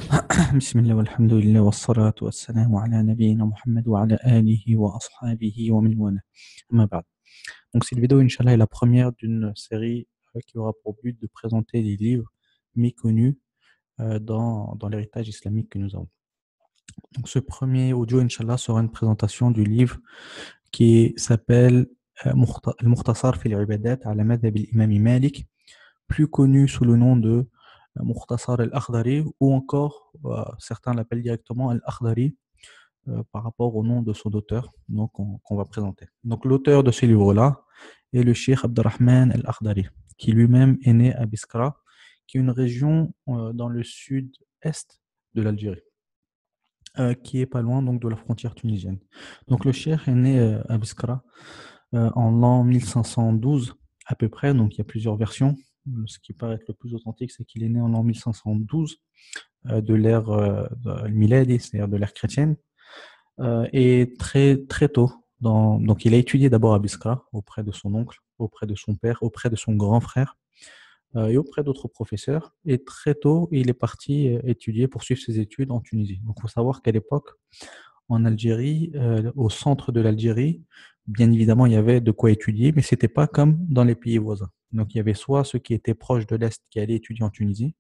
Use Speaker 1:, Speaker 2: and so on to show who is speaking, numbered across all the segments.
Speaker 1: بسم الله والحمد لله والصلاة والسلام على نبينا Muhammad wa ala alihi wa ashabihi wa min wala. Amma ba'd. Donc cette vidéo, Inch'Allah, est la première d'une série qui aura pour but de présenter les livres méconnus dans l'héritage islamique que nous avons. Donc ce premier audio, Inch'Allah, sera une présentation du livre qui s'appelle Al-Mukhtasar fi al-Ibadat ala madhhab al-Imam Malik, plus connu sous le nom de Mukhtasar al-Akhdari, ou encore certains l'appellent directement al-Akhdari par rapport au nom de son auteur, donc qu'on va présenter. Donc l'auteur de ce livre-là est le Cheikh Abdurrahman al-Akhdari, qui lui-même est né à Biskra, qui est une région dans le sud-est de l'Algérie, qui est pas loin donc de la frontière tunisienne. Donc le Cheikh est né à Biskra en l'an 1512 à peu près, donc il y a plusieurs versions. Ce qui paraît être le plus authentique, c'est qu'il est né en l'an 1512 de l'ère miladi, c'est-à-dire de l'ère chrétienne, et très tôt. Donc il a étudié d'abord à Biskra auprès de son oncle, auprès de son père, auprès de son grand frère et auprès d'autres professeurs. Et très tôt, il est parti étudier, poursuivre ses études en Tunisie. Donc il faut savoir qu'à l'époque, en Algérie, au centre de l'Algérie, bien évidemment, il y avait de quoi étudier, mais c'était pas comme dans les pays voisins. Donc il y avait soit ceux qui étaient proches de l'Est qui allaient étudier en Tunisie,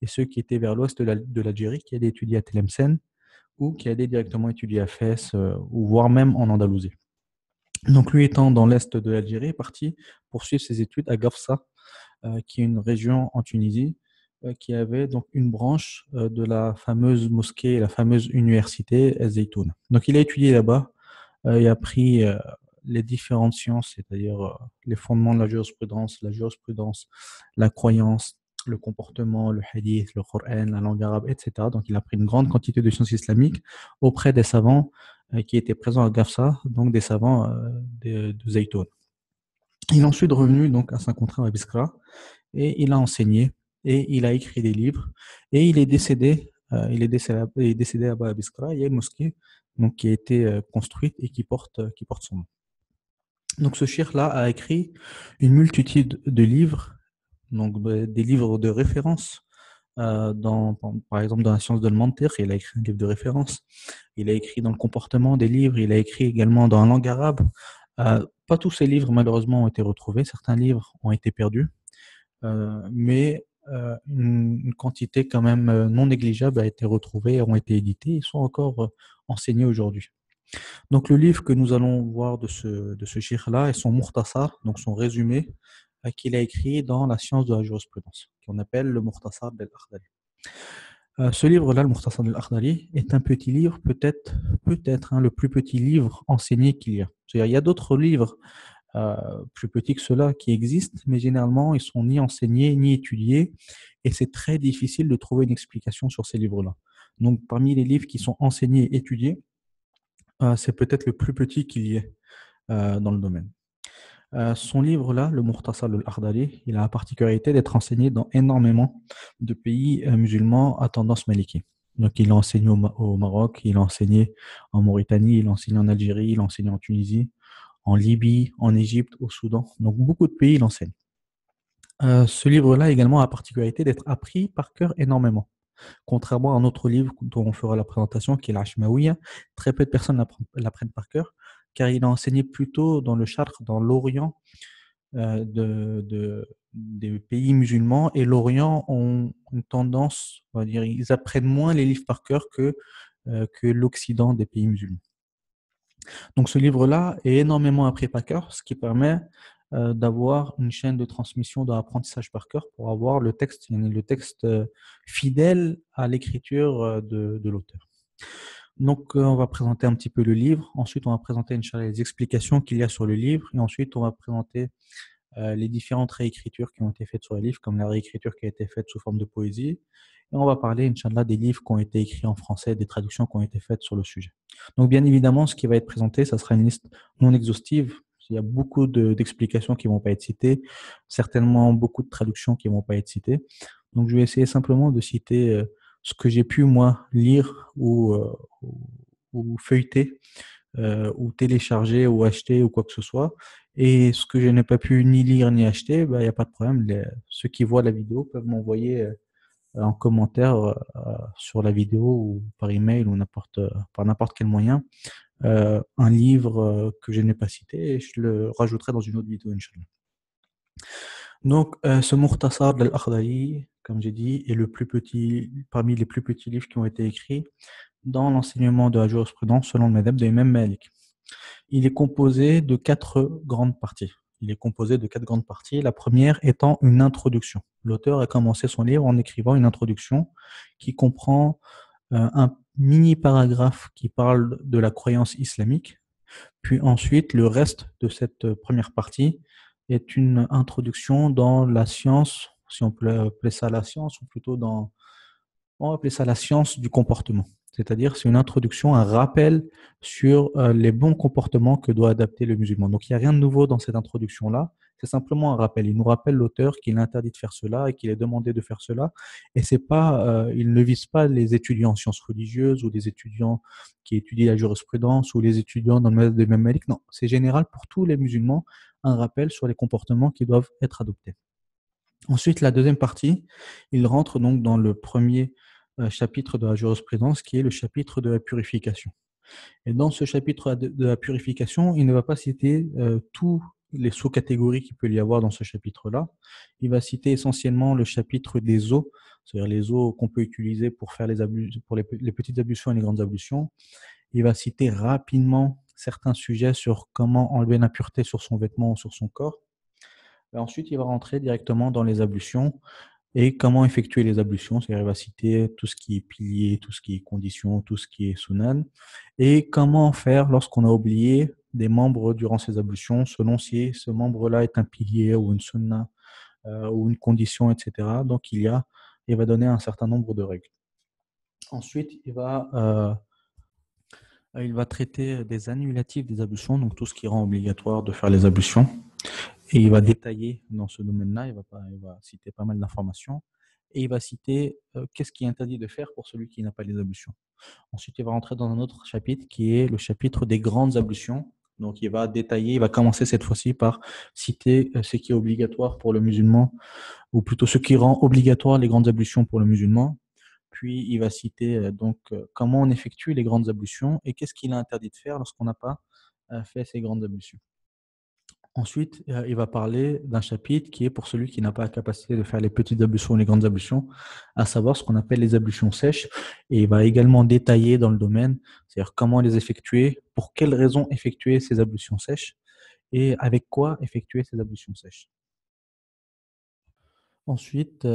Speaker 1: et ceux qui étaient vers l'ouest de l'Algérie qui allaient étudier à Tlemcen, ou qui allaient directement étudier à Fès, ou voire même en Andalousie. Donc lui étant dans l'est de l'Algérie, est parti poursuivre ses études à Gafsa, qui est une région en Tunisie, qui avait donc une branche de la fameuse mosquée, la fameuse université Zaytoun. Donc il a étudié là-bas et a appris les différentes sciences, c'est-à-dire les fondements de la jurisprudence, la croyance, le comportement, le hadith, le Coran, la langue arabe, etc. Donc il a appris une grande quantité de sciences islamiques auprès des savants qui étaient présents à Gafsa, donc des savants de Zaytoun. Il est ensuite revenu donc à son contraire à Biskra et il a enseigné et il a écrit des livres et il est décédé. Il est décédé à Biskra. Il y a une mosquée donc, qui a été construite et qui porte son nom. Donc ce cheikh-là a écrit une multitude de livres, donc des livres de référence. Par exemple, dans la science de l'Mantiq, il a écrit un livre de référence. Il a écrit dans le comportement des livres. Il a écrit également dans la langue arabe. Pas tous ces livres, malheureusement, ont été retrouvés. Certains livres ont été perdus. Mais une quantité quand même non négligeable a été retrouvée, ont été édités et sont encore enseignés aujourd'hui. Donc le livre que nous allons voir de ce cheikh-là est son Mukhtasar, donc son résumé qu'il a écrit dans la science de la jurisprudence, qu'on appelle le Mukhtasar del-Akhdari. Ce livre-là, le Mukhtasar del-Akhdari, est un petit livre, peut-être le plus petit livre enseigné qu'il y a. C'est-à-dire, il y a d'autres livres plus petits que ceux-là qui existent, mais généralement, ils sont ni enseignés, ni étudiés, et c'est très difficile de trouver une explication sur ces livres-là. Donc, parmi les livres qui sont enseignés et étudiés, c'est peut-être le plus petit qu'il y ait dans le domaine. Son livre-là, le Mukhtasar al-Akhdari, il a la particularité d'être enseigné dans énormément de pays musulmans à tendance maliki. Donc, il a enseigné au Maroc, il a enseigné en Mauritanie, il a enseigné en Algérie, il a enseigné en Tunisie, en Libye, en Égypte, au Soudan. Donc, beaucoup de pays l'enseignent. Ce livre-là également a la particularité d'être appris par cœur énormément. Contrairement à un autre livre dont on fera la présentation, qui est l'Ashmawiya, très peu de personnes l'apprennent par cœur, car il est enseigné plutôt dans le Charq, dans l'Orient des pays musulmans, et l'Orient ont une tendance, on va dire, ils apprennent moins les livres par cœur que l'Occident des pays musulmans. Donc ce livre-là est énormément appris par cœur, ce qui permet d'avoir une chaîne de transmission de l'apprentissage par cœur pour avoir le texte fidèle à l'écriture de l'auteur. Donc on va présenter un petit peu le livre, ensuite on va présenter Inch'Allah, les explications qu'il y a sur le livre, et ensuite on va présenter les différentes réécritures qui ont été faites sur le livre, comme la réécriture qui a été faite sous forme de poésie. Et on va parler, Inch'Allah, des livres qui ont été écrits en français, des traductions qui ont été faites sur le sujet. Donc, bien évidemment, ce qui va être présenté, ça sera une liste non exhaustive. Il y a beaucoup d'explications qui ne vont pas être citées, certainement beaucoup de traductions qui ne vont pas être citées. Donc, je vais essayer simplement de citer ce que j'ai pu, moi, lire ou feuilleter, ou télécharger ou acheter ou quoi que ce soit. Et ce que je n'ai pas pu ni lire ni acheter, il n'y a pas de problème. Ceux qui voient la vidéo peuvent m'envoyer en commentaire sur la vidéo ou par email ou par n'importe quel moyen un livre que je n'ai pas cité et je le rajouterai dans une autre vidéo, Inch'Allah. Donc, ce Mukhtasar al-Akhdari, comme j'ai dit, est le plus petit, parmi les plus petits livres qui ont été écrits dans l'enseignement de la jurisprudence selon le madhab de Imam Malik. Il est composé de 4 grandes parties. La première étant une introduction. L'auteur a commencé son livre en écrivant une introduction qui comprend un mini paragraphe qui parle de la croyance islamique. Puis ensuite, le reste de cette première partie est une introduction dans la science, si on peut appeler ça la science, ou plutôt on va appeler ça la science du comportement. C'est-à-dire, c'est une introduction, un rappel sur les bons comportements que doit adapter le musulman. Donc, il n'y a rien de nouveau dans cette introduction-là. C'est simplement un rappel. Il nous rappelle l'auteur qu'il est interdit de faire cela et qu'il est demandé de faire cela. Et c'est pas, il ne vise pas les étudiants en sciences religieuses ou des étudiants qui étudient la jurisprudence ou les étudiants dans le madhab de l'imam Malik. Non, c'est général pour tous les musulmans, un rappel sur les comportements qui doivent être adoptés. Ensuite, la deuxième partie, il rentre donc dans le premier chapitre de la jurisprudence, qui est le chapitre de la purification. Et dans ce chapitre de la purification, il ne va pas citer tous les sous-catégories qu'il peut y avoir dans ce chapitre-là. Il va citer essentiellement le chapitre des eaux, c'est-à-dire les eaux qu'on peut utiliser pour faire pour les petites ablutions et les grandes ablutions. Il va citer rapidement certains sujets sur comment enlever l'impureté sur son vêtement ou sur son corps. Et ensuite, il va rentrer directement dans les ablutions et comment effectuer les ablutions. C'est-à-dire, il va citer tout ce qui est pilier, tout ce qui est condition, tout ce qui est sunan, et comment faire lorsqu'on a oublié des membres durant ces ablutions, selon si ce membre-là est un pilier ou une sunna ou une condition, etc. Donc, il va donner un certain nombre de règles. Ensuite, il va traiter des annulatifs des ablutions, donc tout ce qui rend obligatoire de faire les ablutions. Et il va détailler dans ce domaine-là, il va citer pas mal d'informations. Et il va citer qu'est-ce qui est interdit de faire pour celui qui n'a pas les ablutions. Ensuite, il va rentrer dans un autre chapitre qui est le chapitre des grandes ablutions. Donc, il va détailler, il va commencer cette fois-ci par citer ce qui est obligatoire pour le musulman, ou plutôt ce qui rend obligatoire les grandes ablutions pour le musulman. Puis, il va citer comment on effectue les grandes ablutions et qu'est-ce qu'il est interdit de faire lorsqu'on n'a pas fait ces grandes ablutions. Ensuite, il va parler d'un chapitre qui est pour celui qui n'a pas la capacité de faire les petites ablutions ou les grandes ablutions, à savoir ce qu'on appelle les ablutions sèches. Et il va également détailler dans le domaine, c'est-à-dire comment les effectuer, pour quelles raisons effectuer ces ablutions sèches et avec quoi effectuer ces ablutions sèches. Ensuite,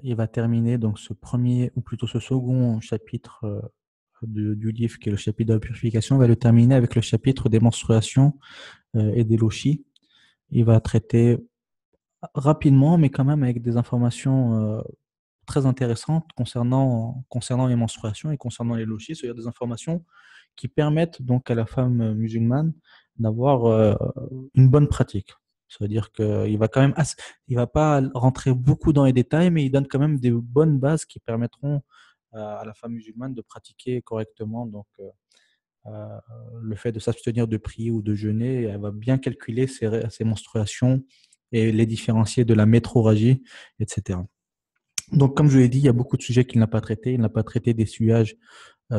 Speaker 1: il va terminer donc ce premier, ou plutôt ce second chapitre du livre, qui est le chapitre de la purification, il va le terminer avec le chapitre des menstruations et des lochis. Il va traiter rapidement, mais quand même avec des informations très intéressantes concernant les menstruations et concernant les lochis, c'est-à-dire des informations qui permettent donc à la femme musulmane d'avoir une bonne pratique. C'est-à-dire qu'il va quand même, il va pas rentrer beaucoup dans les détails, mais il donne quand même des bonnes bases qui permettront à la femme musulmane de pratiquer correctement. Donc, le fait de s'abstenir de prier ou de jeûner, elle va bien calculer ses menstruations et les différencier de la métrorragie, etc. Donc, comme je l'ai dit, il y a beaucoup de sujets qu'il n'a pas traités. Il n'a pas traité d'essuyage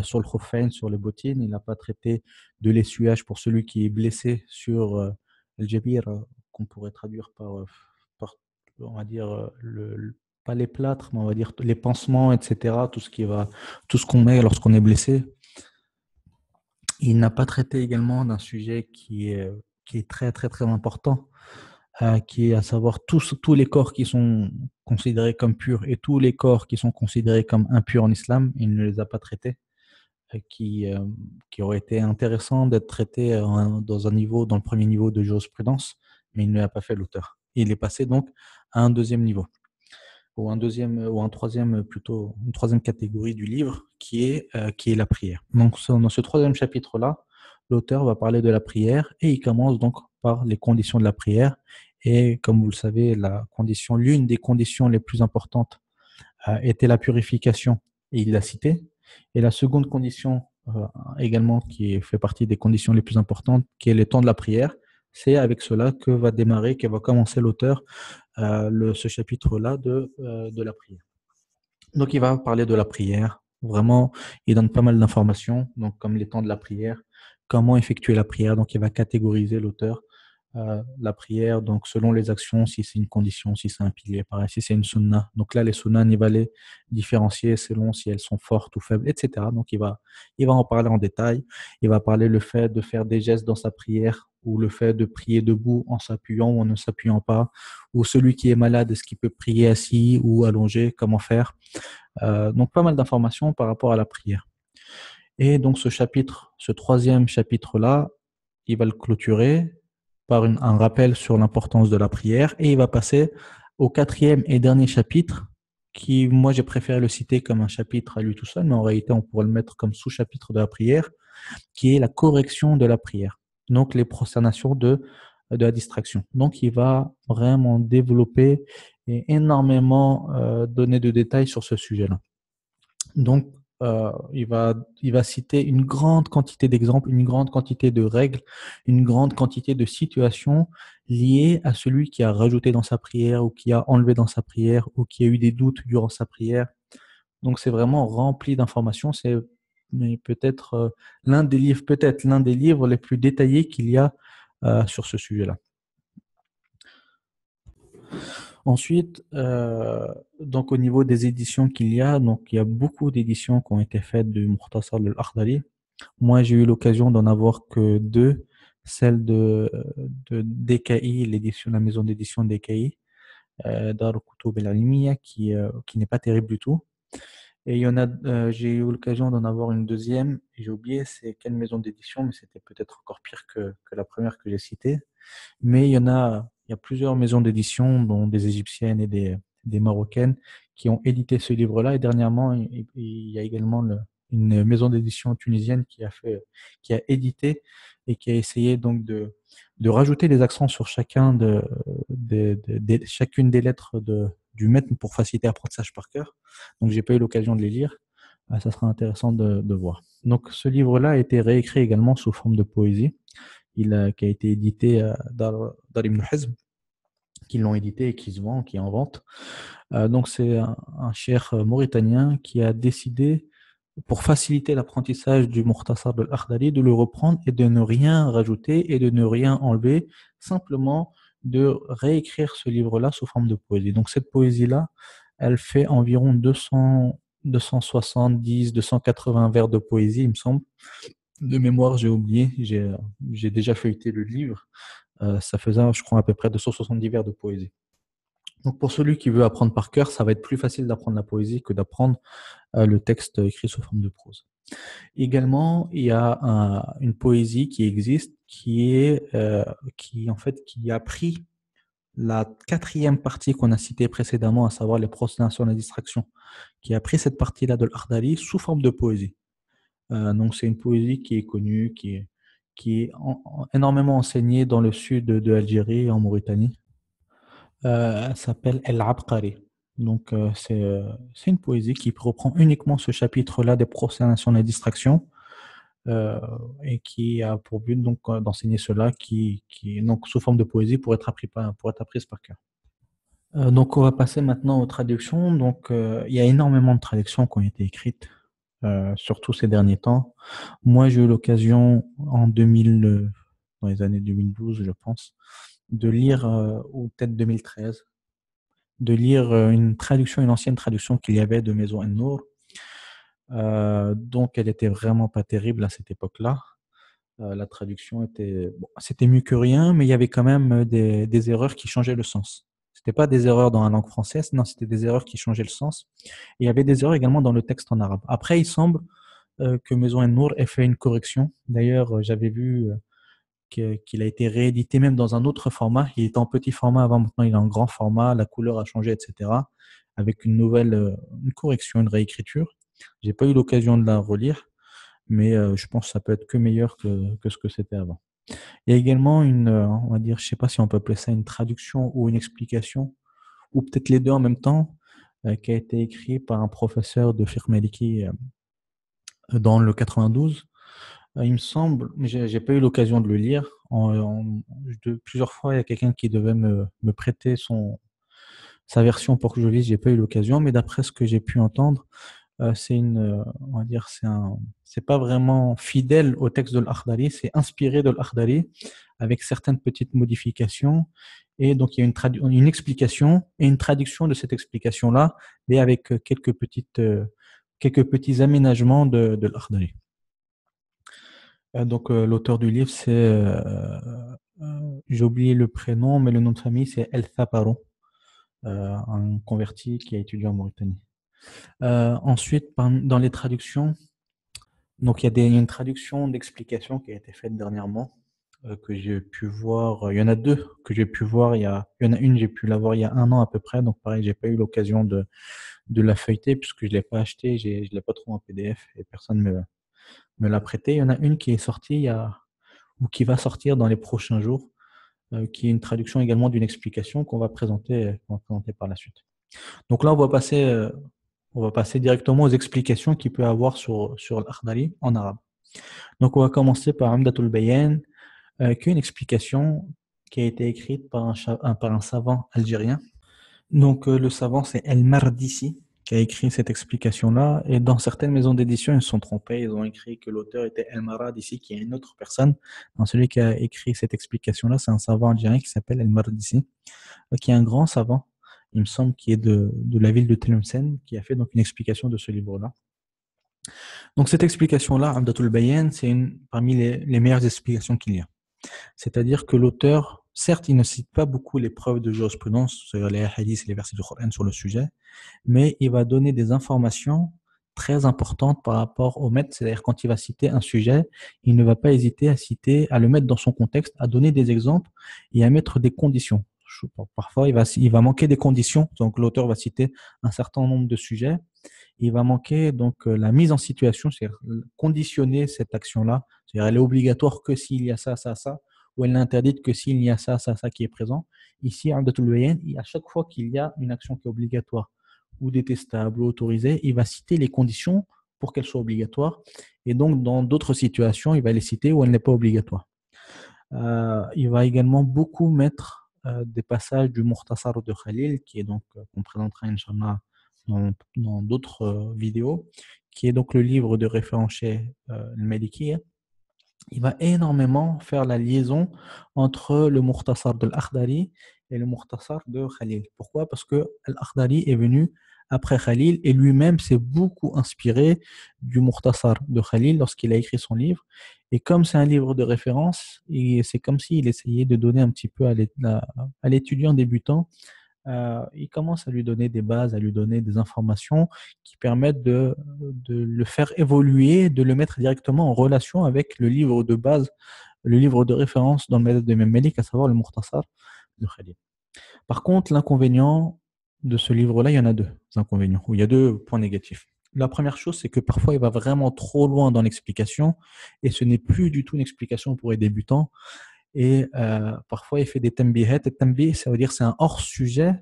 Speaker 1: sur le khuffayn, sur les bottines. Il n'a pas traité de l'essuyage pour celui qui est blessé sur le jabir, qu'on pourrait traduire par, on va dire, pas les plâtres, mais on va dire les pansements, etc. Tout ce qu'on met lorsqu'on est blessé. Il n'a pas traité également d'un sujet qui est très, très, très important, qui est à savoir tous les corps qui sont considérés comme purs et tous les corps qui sont considérés comme impurs en islam. Il ne les a pas traités, qui aurait été intéressant d'être traités dans le premier niveau de jurisprudence, mais il ne l'a pas fait, l'auteur. Il est passé donc à un deuxième niveau, ou un troisième, plutôt une troisième catégorie du livre qui est la prière. Donc dans ce troisième chapitre-là, l'auteur va parler de la prière et il commence donc par les conditions de la prière. Et comme vous le savez, l'une des conditions les plus importantes était la purification, et il l'a cité. Et la seconde condition également qui fait partie des conditions les plus importantes, qui est le temps de la prière, c'est avec cela que va commencer l'auteur ce chapitre-là de la prière. Donc, il va parler de la prière. Vraiment, il donne pas mal d'informations, donc comme les temps de la prière, comment effectuer la prière. Donc, il va catégoriser l'auteur la prière, donc selon les actions, si c'est une condition, si c'est un pilier, pareil, si c'est une sunna. Donc là, les sunnas, il va les différencier selon si elles sont fortes ou faibles, etc. Donc, il va en parler en détail. Il va parler le fait de faire des gestes dans sa prière ou le fait de prier debout en s'appuyant ou en ne s'appuyant pas, ou celui qui est malade, est-ce qu'il peut prier assis ou allongé, comment faire. Donc, pas mal d'informations par rapport à la prière. Et donc, ce chapitre, ce troisième chapitre-là, il va le clôturer par un rappel sur l'importance de la prière et il va passer au quatrième et dernier chapitre qui, moi, j'ai préféré le citer comme un chapitre à lui tout seul, mais en réalité, on pourrait le mettre comme sous-chapitre de la prière, qui est la correction de la prière. Donc, les prosternations de la distraction. Donc, il va vraiment développer et énormément donner de détails sur ce sujet-là. Donc, il va citer une grande quantité d'exemples, une grande quantité de règles, une grande quantité de situations liées à celui qui a rajouté dans sa prière ou qui a enlevé dans sa prière ou qui a eu des doutes durant sa prière. Donc, c'est vraiment rempli d'informations. C'est mais peut-être l'un des livres les plus détaillés qu'il y a sur ce sujet-là. Ensuite, donc au niveau des éditions qu'il y a, donc il y a beaucoup d'éditions qui ont été faites du Mukhtasar al-Akhdari. Moi, j'ai eu l'occasion d'en avoir que deux, celle de DKI, l'édition, la maison d'édition DKI, Dar Kutub al-Alimiya, qui n'est pas terrible du tout. Et j'ai eu l'occasion d'en avoir une deuxième, et j'ai oublié c'est quelle maison d'édition, mais c'était peut-être encore pire que la première que j'ai citée. Mais il y a plusieurs maisons d'édition, dont des égyptiennes et des marocaines, qui ont édité ce livre-là. Et dernièrement, il y a également une maison d'édition tunisienne qui a édité et qui a essayé donc de rajouter des accents sur chacune des lettres du maître pour faciliter l'apprentissage par cœur. Donc, j'ai pas eu l'occasion de les lire. Ça sera intéressant de voir. Donc, ce livre-là a été réécrit également sous forme de poésie qui a été édité Dar Ibn Hazm, qui l'ont édité et qui se vend, qui est en vente. Donc c'est un cheikh mauritanien qui a décidé, pour faciliter l'apprentissage du Mukhtasar al-Akhdari, de le reprendre et de ne rien rajouter et de ne rien enlever, simplement de réécrire ce livre-là sous forme de poésie. Donc cette poésie-là, elle fait environ 270, 280 vers de poésie, il me semble. De mémoire, j'ai oublié, j'ai déjà feuilleté le livre. Ça faisait, je crois, à peu près 270 vers de poésie. Donc, pour celui qui veut apprendre par cœur, ça va être plus facile d'apprendre la poésie que d'apprendre le texte écrit sous forme de prose. Également, il y a une poésie qui existe qui a pris la quatrième partie qu'on a citée précédemment, à savoir les prosternations et la distraction, qui a pris cette partie-là de l'Akhdari sous forme de poésie. Donc, c'est une poésie qui est connue, qui est énormément enseignée dans le sud de l'Algérie et en Mauritanie. Elle s'appelle El Abqari. Donc, c'est une poésie qui reprend uniquement ce chapitre-là des prosternations et des distractions et qui a pour but donc d'enseigner cela donc sous forme de poésie pour être apprise par cœur. Donc, on va passer maintenant aux traductions. Donc, il y a énormément de traductions qui ont été écrites, surtout ces derniers temps. Moi, j'ai eu l'occasion dans les années 2012, je pense, de lire, ou peut-être 2013, de lire une ancienne traduction qu'il y avait de Maison En-Nour. Donc, elle était vraiment pas terrible à cette époque-là. La traduction c'était mieux que rien, mais il y avait quand même des erreurs qui changeaient le sens. C'était pas des erreurs dans la langue française, non, c'était des erreurs qui changeaient le sens. Et il y avait des erreurs également dans le texte en arabe. Après, il semble que Maison En-Nour ait fait une correction. D'ailleurs, j'avais vu qu'il a été réédité même dans un autre format. Il était en petit format avant, maintenant il est en grand format, la couleur a changé, etc. Avec une correction, une réécriture. J'ai pas eu l'occasion de la relire, mais je pense que ça peut être que meilleur que ce que c'était avant. Il y a également on va dire, je sais pas si on peut appeler ça une traduction ou une explication, ou peut-être les deux en même temps, qui a été écrit par un professeur de fiqh maliki dans le 92. Il me semble, mais j'ai pas eu l'occasion de le lire. Plusieurs fois, il y a quelqu'un qui devait me prêter sa version pour que je lise, j'ai pas eu l'occasion, mais d'après ce que j'ai pu entendre, on va dire, c'est pas vraiment fidèle au texte de l'Akhdari, c'est inspiré de l'Akhdari avec certaines petites modifications. Et donc, il y a une explication et une traduction de cette explication-là, mais avec quelques petits aménagements de l'Akhdari. Donc, l'auteur du livre, j'ai oublié le prénom, mais le nom de famille, c'est El Thaparo, un converti qui a étudié en Mauritanie. Ensuite, dans les traductions, donc il y a une traduction d'explication qui a été faite dernièrement, que j'ai pu voir. Il y en a deux que j'ai pu voir. Il y en a une, j'ai pu la voir il y a un an à peu près. Donc pareil, j'ai pas eu l'occasion de la feuilleter puisque je l'ai pas acheté, je l'ai pas trouvé en PDF et personne me l'a prêté. Il y en a une qui est sortie ou qui va sortir dans les prochains jours, qui est une traduction également d'une explication qu'on va présenter par la suite. Donc là, on va passer directement aux explications qu'il peut avoir sur l'Akhdari en arabe. Donc on va commencer par Amdatul Bayan, qui est une explication qui a été écrite par un savant algérien. Donc le savant, c'est El Mardissi qui a écrit cette explication-là. Et dans certaines maisons d'édition, ils se sont trompés. Ils ont écrit que l'auteur était El Maradissi, qui est une autre personne. Dans celui qui a écrit cette explication-là, c'est un savant algérien qui s'appelle El Mardissi, qui est un grand savant, il me semble, qui est de la ville de Tlemcen, qui a fait donc une explication de ce livre-là. Donc cette explication-là, Amdatul Bayan, c'est parmi les meilleures explications qu'il y a. C'est-à-dire que l'auteur, certes, il ne cite pas beaucoup les preuves de jurisprudence, c'est-à-dire les hadiths et les versets du Coran sur le sujet, mais il va donner des informations très importantes par rapport au maître. C'est-à-dire quand il va citer un sujet, il ne va pas hésiter à le mettre dans son contexte, à donner des exemples et à mettre des conditions. Parfois, il va manquer des conditions. Donc, l'auteur va citer un certain nombre de sujets. Il va manquer donc la mise en situation, c'est-à-dire conditionner cette action-là. C'est-à-dire elle est obligatoire que s'il y a ça, ça, ça, ou elle n'est interdite que s'il y a ça, ça, ça qui est présent. Ici, à chaque fois qu'il y a une action qui est obligatoire ou détestable ou autorisée, il va citer les conditions pour qu'elle soit obligatoire. Et donc, dans d'autres situations, il va les citer où elle n'est pas obligatoire. Il va également beaucoup mettre des passages du Mukhtasar de Khalil, qui est donc, qu'on présentera, Inch'Allah, dans d'autres vidéos, qui est donc le livre de référence chez le Maliki. Il va énormément faire la liaison entre le Mukhtasar de l'Akhdari et le Mukhtasar de Khalil. Pourquoi? Parce que l'Akhdari est venu après Khalil et lui-même s'est beaucoup inspiré du Mukhtasar de Khalil lorsqu'il a écrit son livre. Et comme c'est un livre de référence, c'est comme s'il essayait de donner un petit peu à l'étudiant débutant, il commence à lui donner des bases, à lui donner des informations qui permettent de le faire évoluer, de le mettre directement en relation avec le livre de base, le livre de référence dans le méthode de Imam Malik, à savoir le Mukhtasar de Khalil. Par contre, l'inconvénient de ce livre-là, il y en a deux inconvénients, ou il y a deux points négatifs. La première chose, c'est que parfois, il va vraiment trop loin dans l'explication, et ce n'est plus du tout une explication pour les débutants. Et parfois, il fait des tambihat. Et tambih, ça veut dire c'est un hors-sujet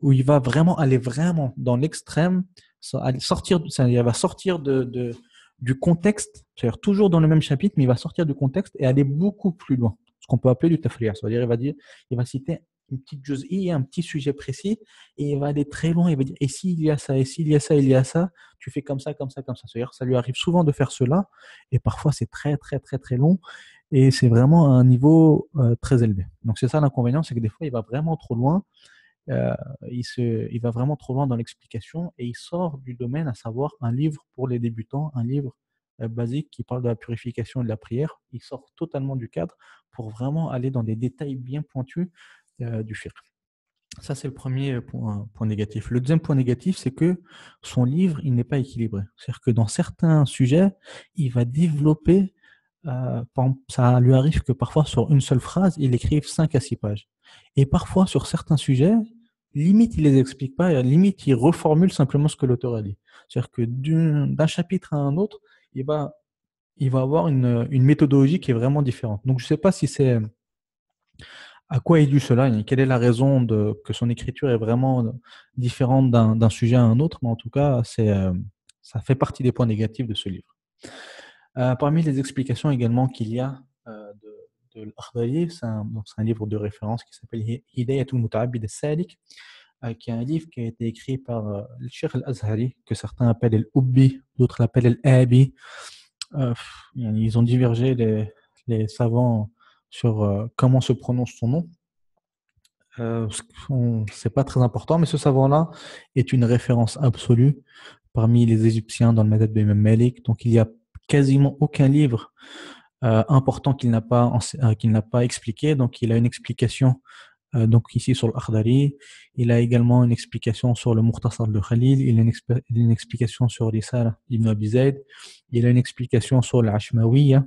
Speaker 1: où il va vraiment aller vraiment dans l'extrême, il va sortir du contexte, c'est-à-dire toujours dans le même chapitre, mais il va sortir du contexte et aller beaucoup plus loin, ce qu'on peut appeler du tafriya. C'est-à-dire, il va citer une petite juz'i, un petit sujet précis, et il va aller très loin, il va dire, et s'il y a ça, et s'il y a ça, il y a ça, tu fais comme ça, comme ça, comme ça. C'est-à-dire, ça lui arrive souvent de faire cela, et parfois c'est très, très, très, très long, et c'est vraiment à un niveau très élevé. Donc c'est ça l'inconvénient, c'est que des fois, il va vraiment trop loin, euh, il va vraiment trop loin dans l'explication et il sort du domaine, à savoir un livre pour les débutants, un livre basique qui parle de la purification et de la prière. Il sort totalement du cadre pour vraiment aller dans des détails bien pointus du fiqh. Ça, c'est le premier point négatif. Le deuxième point négatif, c'est que son livre, il n'est pas équilibré. C'est-à-dire que dans certains sujets, il va développer, ça lui arrive que parfois sur une seule phrase, il écrive 5 à 6 pages. Et parfois sur certains sujets, limite, il les explique pas, limite, il reformule simplement ce que l'auteur a dit. C'est-à-dire que d'un chapitre à un autre, il va avoir une méthodologie qui est vraiment différente. Donc, je ne sais pas si c'est à quoi est dû cela et quelle est la raison que son écriture est vraiment différente d'un sujet à un autre, mais en tout cas, ça fait partie des points négatifs de ce livre. Parmi les explications également qu'il y a de l'Akhdari, c'est un livre de référence qui s'appelle Hidayatul Muta'abbid as-Salik, qui est un livre qui a été écrit par le Cheikh Al-Azhari, que certains appellent l'Ubbi, d'autres l'appellent l'Abi. Ils ont divergé, les savants, sur comment se prononce son nom. C'est pas très important, mais ce savant-là est une référence absolue parmi les Égyptiens dans le madhab de Imam Malik. Donc, il y a quasiment aucun livre important qu'il n'a pas expliqué. Donc, il a une explication donc ici sur l'Akhdari. Il a également une explication sur le Mukhtasar de Khalil. Il a une explication sur l'Isar ibn Abi Zayd. Il a une explication sur l'Ashmawiyya.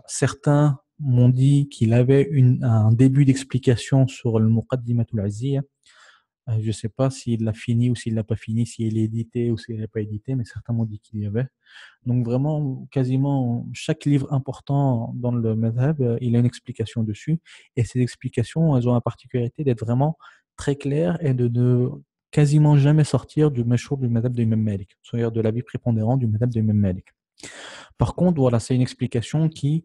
Speaker 1: Certains m'ont dit qu'il avait un début d'explication sur le Muqaddimatul Azziya. Je ne sais pas s'il l'a fini ou s'il l'a pas fini, s'il est édité ou s'il n'est pas édité, mais certains m'ont dit qu'il y avait. Donc vraiment, quasiment chaque livre important dans le madhab, il a une explication dessus. Et ces explications, elles ont la particularité d'être vraiment très claires et de ne quasiment jamais sortir du mashhour du madhab de Imam Malik, c'est-à-dire de l'avis prépondérant du madhab de Imam Malik. Par contre, voilà, c'est une explication qui,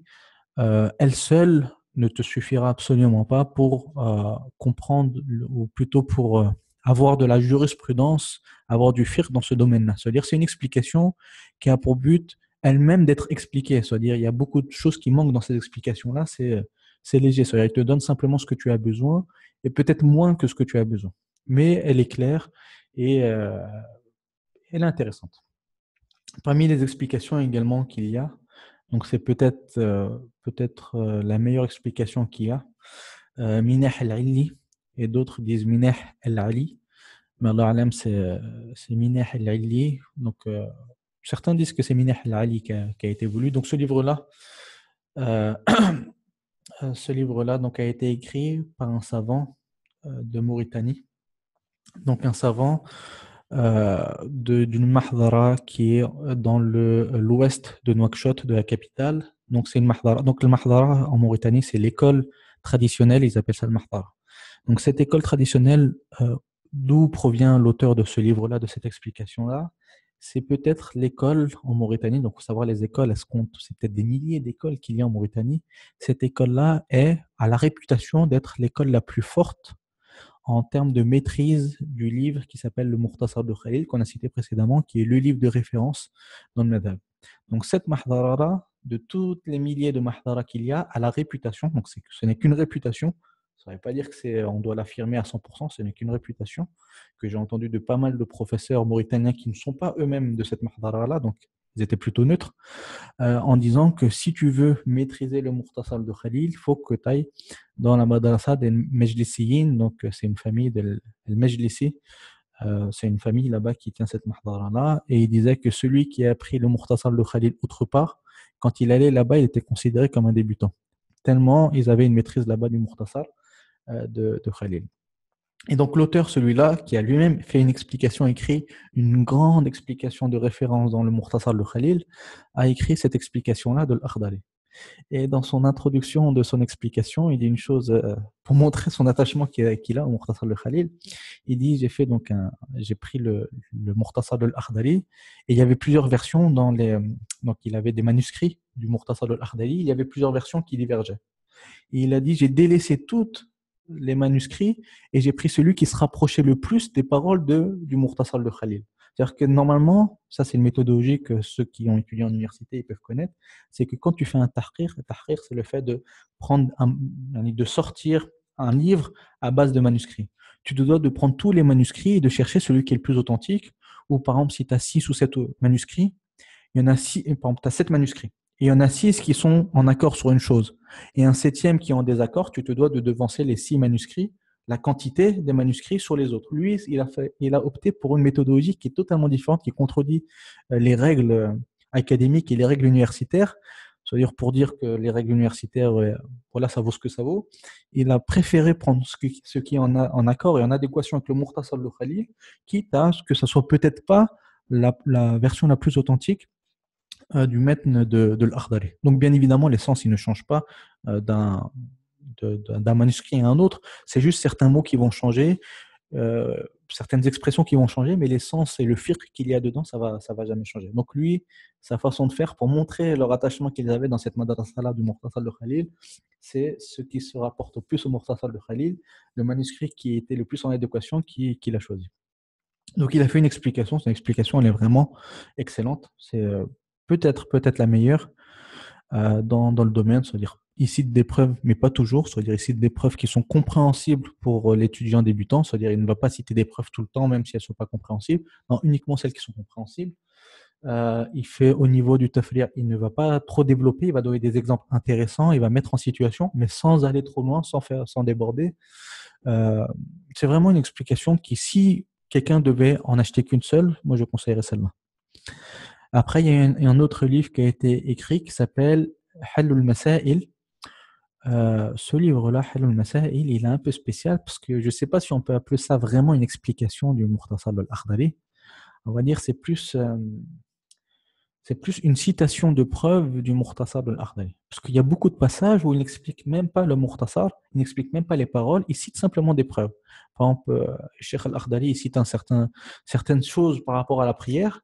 Speaker 1: elle seule, ne te suffira absolument pas pour comprendre, ou plutôt pour avoir de la jurisprudence, avoir du fiqh dans ce domaine-là. C'est-à-dire, c'est une explication qui a pour but elle-même d'être expliquée. C'est-à-dire, il y a beaucoup de choses qui manquent dans ces explications-là. C'est léger. C'est-à-dire, il te donne simplement ce que tu as besoin et peut-être moins que ce que tu as besoin. Mais elle est claire et elle est intéressante. Parmi les explications également qu'il y a, donc c'est peut-être la meilleure explication qu'il y a, Minah al-Ali, et d'autres disent Minah al-Ali, mais Allah alam c'est Minah al-Ali. Donc certains disent que c'est Minah al-Ali qui a été voulu. Donc ce livre-là, euh, donc a été écrit par un savant de Mauritanie. Donc un savant d'une mahdara qui est dans l'ouest de Nouakchott, de la capitale. Donc c'est une mahdara. Donc le mahdara en Mauritanie, c'est l'école traditionnelle, ils appellent ça le mahdara. Donc cette école traditionnelle, d'où provient l'auteur de ce livre-là, de cette explication-là, c'est peut-être l'école en Mauritanie. Donc, il faut savoir les écoles, c'est peut-être des milliers d'écoles qu'il y a en Mauritanie. Cette école-là a la réputation d'être l'école la plus forte en termes de maîtrise du livre qui s'appelle le Mukhtasar de Khalil, qu'on a cité précédemment, qui est le livre de référence dans le madhab. Donc cette mahdara, de toutes les milliers de mahdara qu'il y a la réputation, donc ce n'est qu'une réputation, ça ne veut pas dire on doit l'affirmer à 100%, ce n'est qu'une réputation que j'ai entendue de pas mal de professeurs mauritaniens qui ne sont pas eux-mêmes de cette mahdara-là, donc ils étaient plutôt neutres, en disant que si tu veux maîtriser le Mukhtasar de Khalil, il faut que tu ailles dans la madrasa des Majlisiyin, donc c'est une famille del Majlisi, c'est une famille là-bas qui tient cette mahdara-là, et il disait que celui qui a appris le Mukhtasar de Khalil autre part, quand il allait là-bas, il était considéré comme un débutant, tellement ils avaient une maîtrise là-bas du Mukhtasar de Khalil. Et donc l'auteur, celui-là, qui a lui-même fait une explication, écrit une grande explication de référence dans le Mukhtasar de Khalil, a écrit cette explication-là de l'Akhdari. Et dans son introduction de son explication, il dit une chose, pour montrer son attachement qu'il a au Mukhtasar de Khalil, il dit, j'ai pris le Mukhtasar de l'Akhdari, et il y avait plusieurs versions donc il avait des manuscrits du Mukhtasar de l'Akhdari, il y avait plusieurs versions qui divergeaient. Et il a dit, j'ai délaissé toutes les manuscrits et j'ai pris celui qui se rapprochait le plus des paroles du Mukhtasar de Khalil. C'est-à-dire que normalement, ça c'est une méthodologie que ceux qui ont étudié en université ils peuvent connaître, c'est que quand tu fais un tahrir c'est le fait de de sortir un livre à base de manuscrits. Tu te dois de prendre tous les manuscrits et de chercher celui qui est le plus authentique, ou par exemple si tu as 6 ou 7 manuscrits, il y en a 6, par exemple tu as 7 manuscrits. Et il y en a 6 qui sont en accord sur une chose. Et un septième qui est en désaccord, tu te dois de devancer les 6 manuscrits, la quantité des manuscrits sur les autres. Lui, il a opté pour une méthodologie qui est totalement différente, qui contredit les règles académiques et les règles universitaires. C'est-à-dire pour dire que les règles universitaires, voilà, ça vaut ce que ça vaut. Il a préféré prendre ce qui est en accord et en adéquation avec le Mukhtasar de Khalil, quitte à ce que ça soit peut-être pas la version la plus authentique du matn de l'Akhdari. Donc, bien évidemment, l'essence, il ne change pas d'un manuscrit à un autre. C'est juste certains mots qui vont changer. certaines expressions qui vont changer, mais l'essence et le fiqh qu'il y a dedans, ça va jamais changer. Donc lui, sa façon de faire pour montrer leur attachement qu'ils avaient dans cette madrasa-là du Mukhtasar de Khalil, c'est ce qui se rapporte au plus au Mukhtasar de Khalil, le manuscrit qui était le plus en adéquation qu'il a choisi. Donc il a fait une explication, son explication elle est vraiment excellente, c'est peut-être la meilleure dans le domaine, c'est-à-dire il cite des preuves, mais pas toujours, c'est-à-dire il cite des preuves qui sont compréhensibles pour l'étudiant débutant, c'est-à-dire il ne va pas citer des preuves tout le temps, même si elles ne sont pas compréhensibles, non, uniquement celles qui sont compréhensibles. Il fait au niveau du tafrir, il ne va pas trop développer, il va donner des exemples intéressants, il va mettre en situation, mais sans aller trop loin, sans déborder. Euh, c'est vraiment une explication qui, si quelqu'un devait en acheter qu'une seule, moi je conseillerais celle-là. Après, il y a un autre livre qui a été écrit qui s'appelle Halul Masail. Ce livre-là, Halul Masail, il est un peu spécial parce que je ne sais pas si on peut appeler ça vraiment une explication du Mukhtasar al-Akhdari. On va dire c'est plus une citation de preuve du Mukhtasar al-Akhdari. Parce qu'il y a beaucoup de passages où il n'explique même pas le Mukhtasar, il n'explique même pas les paroles, il cite simplement des preuves. Par exemple, Cheikh al-Akhdari, il cite certaines choses par rapport à la prière.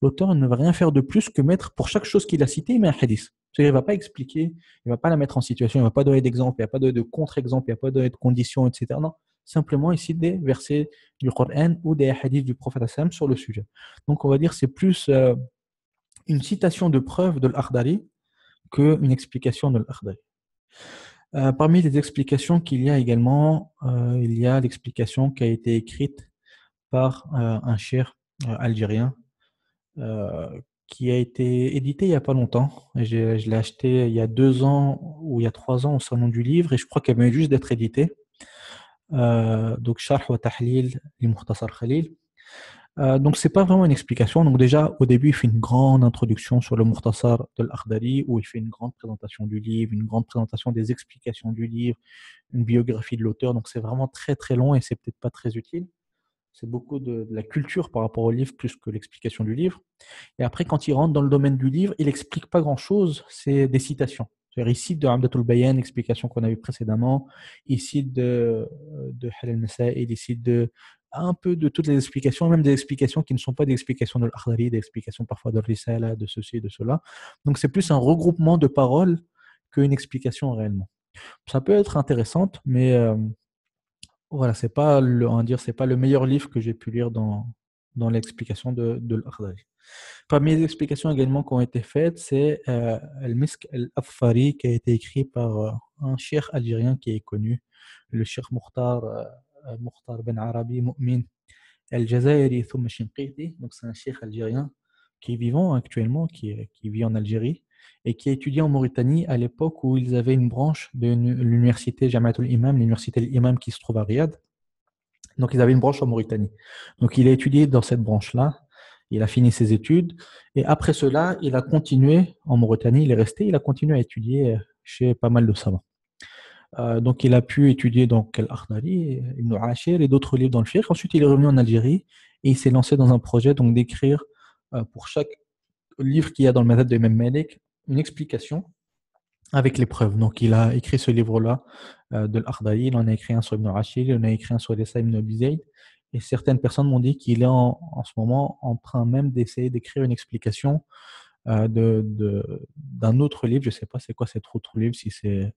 Speaker 1: L'auteur ne va rien faire de plus que mettre, pour chaque chose qu'il a citée, il met un hadith. C'est-à-dire, il ne va pas expliquer, il ne va pas la mettre en situation, il ne va pas donner d'exemple, il ne va pas donner de contre-exemple, il ne va pas donner de conditions, etc. Non, simplement, il cite des versets du Coran ou des hadiths du prophète sallam sur le sujet. Donc, on va dire c'est plus une citation de preuve de l'Akhdari qu'une explication de l'Akhdari. Parmi les explications qu'il y a également, il y a l'explication qui a été écrite par un cheikh algérien qui a été édité il n'y a pas longtemps. Je l'ai acheté il y a 2 ans ou il y a 3 ans au salon du livre et je crois qu'elle venait juste d'être éditée. Donc, Sharh wa Tahlil li Mukhtasar Khalil. Donc, c'est pas vraiment une explication. Donc, déjà, au début, il fait une grande introduction sur le Mukhtasar de l'Akhdari, où il fait une grande présentation du livre, une grande présentation des explications du livre, une biographie de l'auteur. Donc, c'est vraiment très, très long et c'est peut-être pas très utile. C'est beaucoup de la culture par rapport au livre plus que l'explication du livre. Et après, quand il rentre dans le domaine du livre, il explique pas grand-chose, c'est des citations. C'est-à-dire, il cite de Amdatul Bayan, explication qu'on a vue précédemment, il cite de Halal Masail, il cite un peu de toutes les explications, même des explications qui ne sont pas des explications de l'Akhdari, des explications parfois de Risala, de ceci et de cela. Donc c'est plus un regroupement de paroles qu'une explication réellement. Ça peut être intéressante, mais voilà, on va dire, c'est pas le meilleur livre que j'ai pu lire dans l'explication de l'Akhdari. Parmi les explications également qui ont été faites, c'est Al-Misk Al-Affari qui a été écrit par un cheikh algérien qui est connu, le cheikh Mukhtar Ben Arabi Mu'min Al-Jazairi Thumma Shinqiti. Donc c'est un cheikh algérien qui est vivant actuellement, qui vit en Algérie et qui a étudié en Mauritanie à l'époque où ils avaient une branche de l'université Jamatul Imam, l'université de l'Imam qui se trouve à Riyad. Donc, ils avaient une branche en Mauritanie. Donc, il a étudié dans cette branche-là. Il a fini ses études. Et après cela, il a continué en Mauritanie. Il est resté. Il a continué à étudier chez pas mal de savants. Donc, il a pu étudier donc Al-Akhdari, Ibn Ashir et d'autres livres dans le fiqh. Ensuite, il est revenu en Algérie et il s'est lancé dans un projet donc d'écrire pour chaque livre qu'il y a dans le Madhab de Imam Malik une explication avec les preuves. Donc, il a écrit ce livre-là de l'Akhdari, il en a écrit un sur Ibn Ashir, il en a écrit un sur les Ibn Abi Zayd. Et certaines personnes m'ont dit qu'il est en ce moment en train même d'essayer d'écrire une explication d'un autre livre. Je ne sais pas c'est quoi cet autre livre, si c'est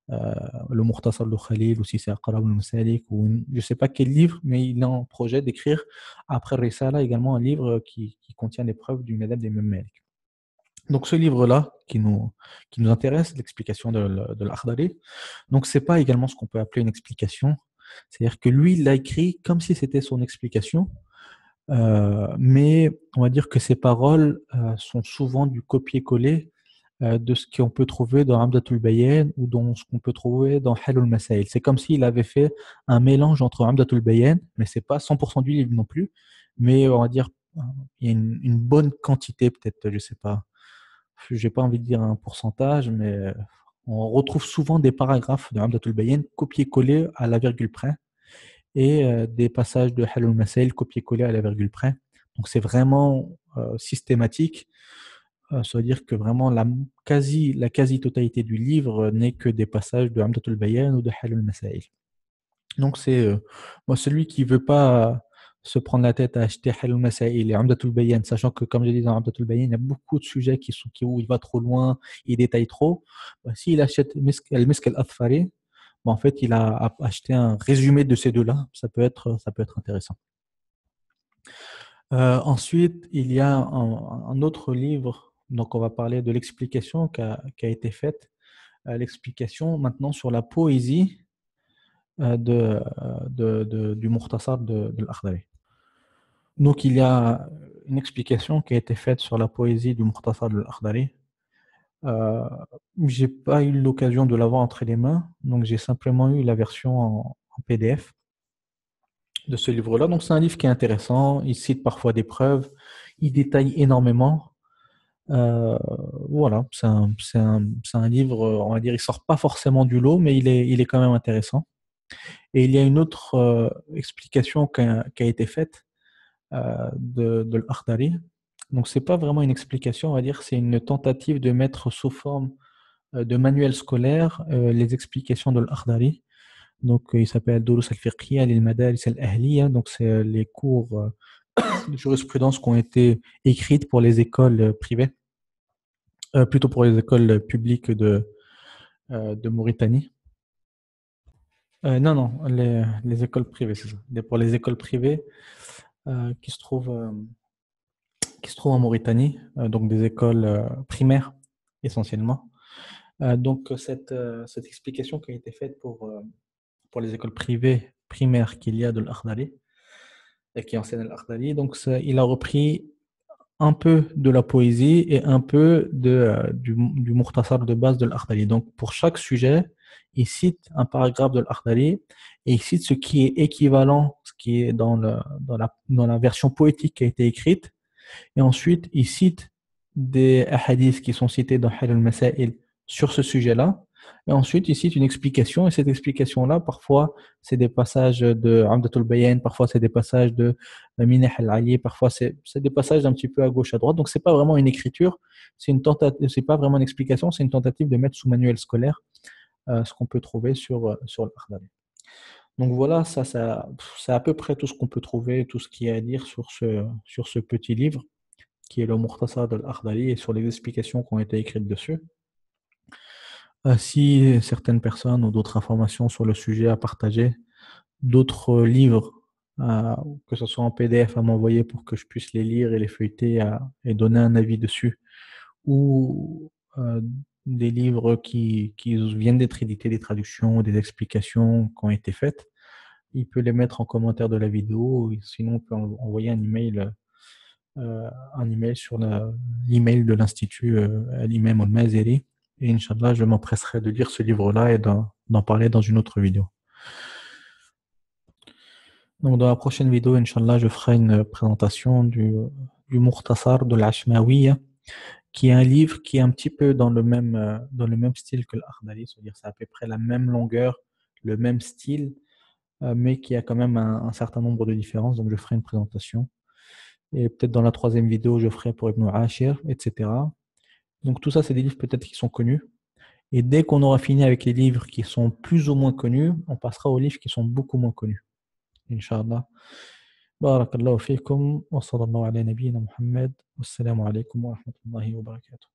Speaker 1: le Mukhtasar al-Khalil ou si c'est Aqrab al-Masalik je ne sais pas quel livre, mais il est en projet d'écrire après Risala également un livre qui contient les preuves du Madhab des Malik. Donc ce livre-là qui nous intéresse, l'explication de l'Akhdari, donc c'est pas également ce qu'on peut appeler une explication, c'est-à-dire que lui, il l'a écrit comme si c'était son explication, mais on va dire que ses paroles sont souvent du copier-coller de ce qu'on peut trouver dans Amdatul Bayan ou dans ce qu'on peut trouver dans Halul Masail. C'est comme s'il avait fait un mélange entre Amdatul Bayan, mais c'est pas 100% du livre non plus, mais on va dire il y a une bonne quantité peut-être, je sais pas, j'ai pas envie de dire un pourcentage, mais on retrouve souvent des paragraphes de Amdatul Bayan copier-coller à la virgule près et des passages de Halul Masail copier-coller à la virgule près. Donc c'est vraiment systématique. Ça veut dire que vraiment la quasi-totalité du livre n'est que des passages de Amdatul Bayan ou de Halul Masail. Donc c'est moi celui qui veut pas se prendre la tête à acheter Halal al-Masail et Umdatul Bayan, sachant que, comme je dis dans Umdatul Bayan, il y a beaucoup de sujets où il va trop loin, il détaille trop. Bah, s'il achète Al-Misk al-Athfari, bah, en fait, il a acheté un résumé de ces deux-là. Ça peut être intéressant. Ensuite, il y a un autre livre, donc on va parler de l'explication qui a été faite, l'explication maintenant sur la poésie du Mukhtasar de l'Akhdari. Donc, il y a une explication qui a été faite sur la poésie du Mukhtasar de l'Akhdari. Euh, j'ai pas eu l'occasion de l'avoir entre les mains, donc j'ai simplement eu la version en PDF de ce livre-là. Donc, c'est un livre qui est intéressant. Il cite parfois des preuves, il détaille énormément. Euh, voilà, c'est un livre, on va dire, il sort pas forcément du lot, mais il est quand même intéressant. Et il y a une autre explication qui a été faite de l'Akhdari. Donc, c'est pas vraiment une explication, on va dire, c'est une tentative de mettre sous forme de manuel scolaire les explications de l'Akhdari. Donc, il s'appelle Durus al-Fiqhiyya lil Madaris al-Ahliya. Donc, c'est les cours de jurisprudence qui ont été écrites pour les écoles privées, plutôt pour les écoles publiques de Mauritanie. Non, non, les écoles privées, c'est ça. Pour les écoles privées qui se trouvent en Mauritanie, donc des écoles primaires essentiellement. Donc cette explication qui a été faite pour les écoles privées primaires qu'il y a de l'Akhdari et qui enseignent l'Akhdari, donc il a repris un peu de la poésie et un peu du Mukhtasar de base de l'Akhdari. Donc pour chaque sujet, il cite un paragraphe de l'Akhdari et il cite ce qui est équivalent, ce qui est dans la version poétique qui a été écrite. Et ensuite, il cite des hadiths qui sont cités dans Halal al-Masail sur ce sujet-là. Et ensuite, il cite une explication. Et cette explication-là, parfois, c'est des passages de Amdatul Bayan, parfois, c'est des passages de Minih al-Ali, parfois, c'est des passages d'un petit peu à gauche, à droite. Donc, c'est pas vraiment une écriture, c'est pas vraiment une explication, c'est une tentative de mettre sous manuel scolaire ce qu'on peut trouver sur l'Akhdari. Donc voilà, c'est à peu près tout ce qu'on peut trouver, tout ce qu'il y a à dire sur ce petit livre qui est le Mukhtasar de l'Akhdari et sur les explications qui ont été écrites dessus. Si certaines personnes ont d'autres informations sur le sujet à partager, d'autres livres, que ce soit en PDF à m'envoyer pour que je puisse les lire et les feuilleter et donner un avis dessus, ou des livres qui viennent d'être édités, des traductions, des explications qui ont été faites, il peut les mettre en commentaire de la vidéo, sinon on peut envoyer un email sur l'email de l'Institut Al-Imam Al-Mazeri. Et Inch'Allah, je m'empresserai de lire ce livre-là et d'en parler dans une autre vidéo. Donc, dans la prochaine vidéo, Inch'Allah, je ferai une présentation du Mukhtasar de l'Ashmawiya, qui est un livre qui est un petit peu dans le même style que l'Akhdari, c'est-à-dire c'est à peu près la même longueur, le même style, mais qui a quand même un certain nombre de différences. Donc, je ferai une présentation. Et peut-être dans la troisième vidéo, je ferai pour Ibn Ashir, etc. Donc tout ça, c'est des livres peut-être qui sont connus. Et dès qu'on aura fini avec les livres qui sont plus ou moins connus, on passera aux livres qui sont beaucoup moins connus. Inch'Allah. Barakallahu fikum wa sallallahu ala nabiyyina Muhammad. Wassalamu alaikum wa rahmatullahi wa barakatuh.